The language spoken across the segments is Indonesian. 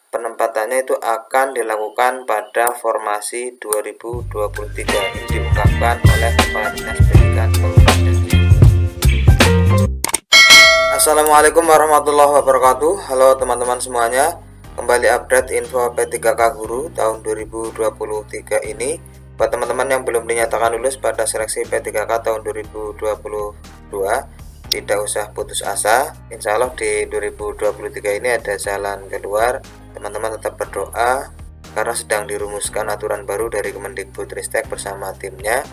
penempatannya itu akan dilakukan pada formasi 2023. Ini diungkapkan oleh Kepala Dinas Pendidikan Kabupaten Cianjur. Assalamualaikum warahmatullahi wabarakatuh. Halo teman-teman semuanya, kembali update info P3K Guru tahun 2023 ini. Buat teman-teman yang belum dinyatakan lulus pada seleksi P3K tahun 2022, tidak usah putus asa. Insya Allah di 2023 ini ada jalan keluar. Teman-teman tetap berdoa karena sedang dirumuskan aturan baru dari Kemendikbudristek bersama timnya.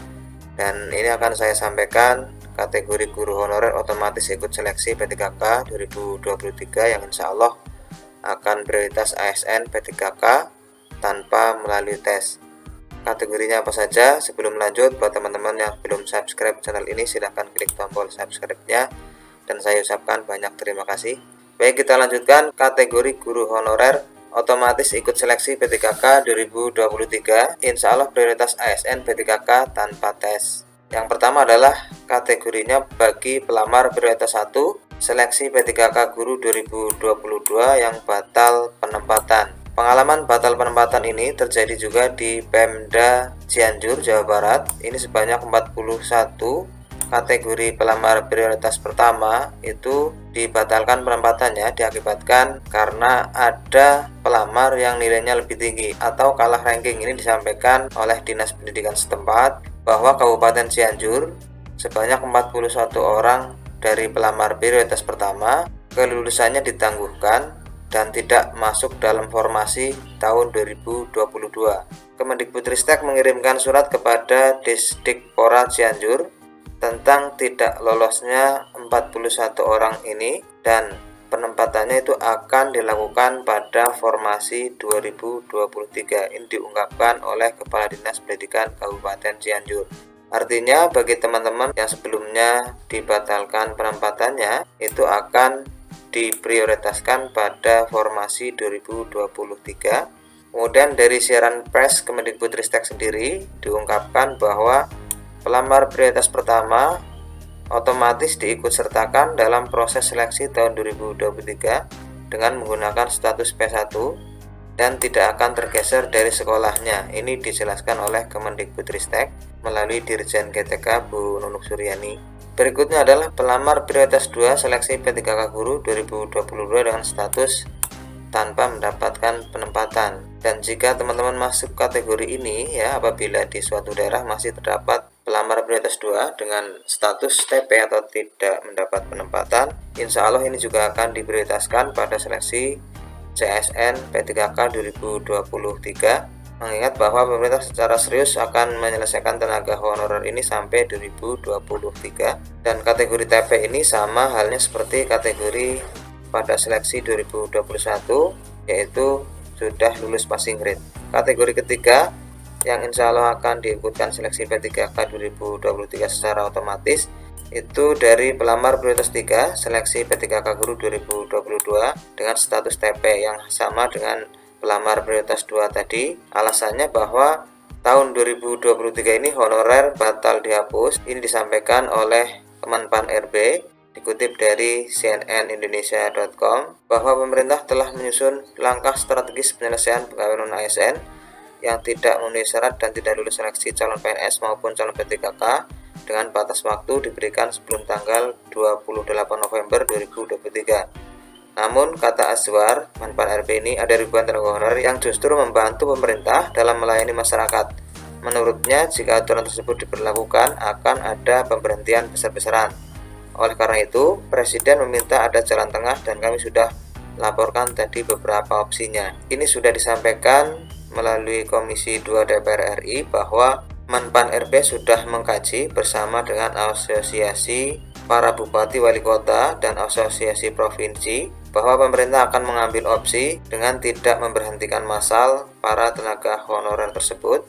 Dan ini akan saya sampaikan kategori guru honorer otomatis ikut seleksi P3K 2023 yang insya Allah akan prioritas ASN P3K tanpa melalui tes. Kategorinya apa saja? Sebelum lanjut, buat teman-teman yang belum subscribe channel ini, silahkan klik tombol subscribe-nya dan saya ucapkan banyak terima kasih. Baik, kita lanjutkan kategori guru honorer otomatis ikut seleksi P3K 2023. Insya Allah prioritas ASN P3K tanpa tes. Yang pertama adalah kategorinya bagi pelamar prioritas 1 seleksi P3K guru 2022 yang batal penempatan. Pengalaman batal penempatan ini terjadi juga di Pemda Cianjur, Jawa Barat. Ini sebanyak 41 kategori pelamar prioritas pertama itu dibatalkan penempatannya diakibatkan karena ada pelamar yang nilainya lebih tinggi atau kalah ranking. Ini disampaikan oleh Dinas Pendidikan setempat bahwa Kabupaten Cianjur sebanyak 41 orang dari pelamar prioritas pertama kelulusannya ditangguhkan dan tidak masuk dalam formasi tahun 2022. Kemendikbudristek mengirimkan surat kepada Disdikpora Cianjur tentang tidak lolosnya 41 orang ini dan penempatannya itu akan dilakukan pada formasi 2023. Ini diungkapkan oleh Kepala Dinas Pendidikan Kabupaten Cianjur. Artinya bagi teman-teman yang sebelumnya dibatalkan penempatannya itu akan diprioritaskan pada formasi 2023. Kemudian dari siaran pers Kemendikbudristek sendiri diungkapkan bahwa pelamar prioritas pertama otomatis diikut sertakan dalam proses seleksi tahun 2023 dengan menggunakan status P1 dan tidak akan tergeser dari sekolahnya. Ini dijelaskan oleh Kemendikbudristek melalui Dirjen GTK Bu Nunuk Suryani. Berikutnya adalah pelamar prioritas 2 seleksi P3K Guru 2022 dengan status tanpa mendapatkan penempatan. Dan jika teman-teman masuk kategori ini ya, apabila di suatu daerah masih terdapat pelamar prioritas 2 dengan status TP atau tidak mendapat penempatan, insya Allah ini juga akan diprioritaskan pada seleksi CSN P3K 2023. Mengingat bahwa pemerintah secara serius akan menyelesaikan tenaga honorer ini sampai 2023. Dan kategori TP ini sama halnya seperti kategori pada seleksi 2021, yaitu sudah lulus passing grade. Kategori ketiga yang insya Allah akan diikutkan seleksi P3K 2023 secara otomatis itu dari pelamar prioritas 3 seleksi P3K Guru 2022 dengan status TP yang sama dengan pelamar prioritas 2 tadi. Alasannya bahwa tahun 2023 ini honorer batal dihapus. Ini disampaikan oleh Kemenpan RB dikutip dari cnnindonesia.com bahwa pemerintah telah menyusun langkah strategis penyelesaian pegawai non-ASN yang tidak memenuhi syarat dan tidak lulus seleksi calon PNS maupun calon P3K dengan batas waktu diberikan sebelum tanggal 28 November 2023. Namun, kata Azwar, Menpan RB ini ada ribuan tenaga honorer yang justru membantu pemerintah dalam melayani masyarakat. Menurutnya, jika aturan tersebut diberlakukan, akan ada pemberhentian besar-besaran. Oleh karena itu, Presiden meminta ada jalan tengah dan kami sudah laporkan tadi beberapa opsinya. Ini sudah disampaikan melalui Komisi 2 DPR RI bahwa Menpan RB sudah mengkaji bersama dengan Asosiasi para Bupati Wali Kota dan Asosiasi Provinsi bahwa pemerintah akan mengambil opsi dengan tidak memberhentikan massal para tenaga honorer tersebut.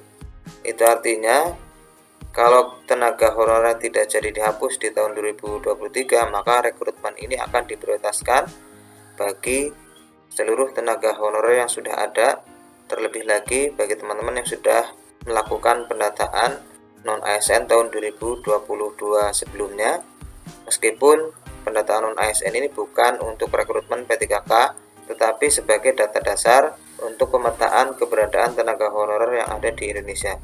Itu artinya kalau tenaga honorer tidak jadi dihapus di tahun 2023, maka rekrutmen ini akan diprioritaskan bagi seluruh tenaga honorer yang sudah ada. Terlebih lagi bagi teman-teman yang sudah melakukan pendataan non-ASN tahun 2022 sebelumnya. Meskipun pendataan non-ASN ini bukan untuk rekrutmen P3K tetapi sebagai data dasar untuk pemetaan keberadaan tenaga honorer yang ada di Indonesia.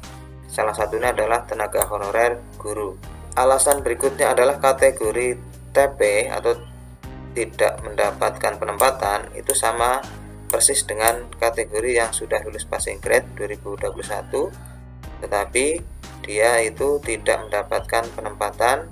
Salah satunya adalah tenaga honorer guru. Alasan berikutnya adalah kategori TP atau tidak mendapatkan penempatan itu sama persis dengan kategori yang sudah lulus passing grade 2021, tetapi dia itu tidak mendapatkan penempatan,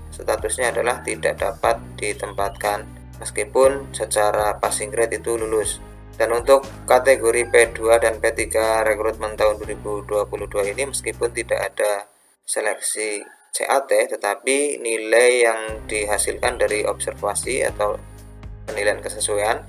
statusnya adalah tidak dapat ditempatkan meskipun secara passing grade itu lulus. Dan untuk kategori P2 dan P3 rekrutmen tahun 2022 ini meskipun tidak ada seleksi CAT, tetapi nilai yang dihasilkan dari observasi atau penilaian kesesuaian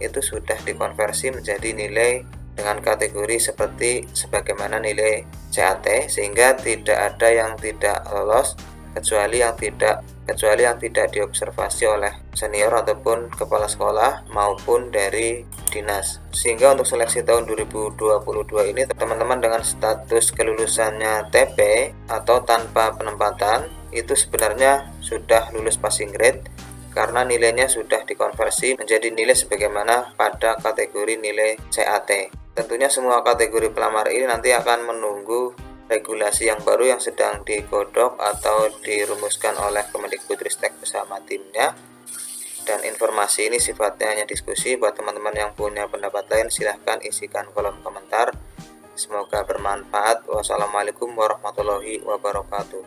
itu sudah dikonversi menjadi nilai dengan kategori seperti sebagaimana nilai CAT, sehingga tidak ada yang tidak lolos kecuali yang tidak diobservasi oleh senior ataupun kepala sekolah maupun dari dinas. Sehingga untuk seleksi tahun 2022 ini teman-teman dengan status kelulusannya TP atau tanpa penempatan itu sebenarnya sudah lulus passing grade karena nilainya sudah dikonversi menjadi nilai sebagaimana pada kategori nilai CAT. Tentunya semua kategori pelamar ini nanti akan menunggu regulasi yang baru yang sedang digodok atau dirumuskan oleh Kemendikbudristek bersama timnya. Dan informasi ini sifatnya hanya diskusi. Buat teman-teman yang punya pendapat lain silahkan isikan kolom komentar. Semoga bermanfaat. Wassalamualaikum warahmatullahi wabarakatuh.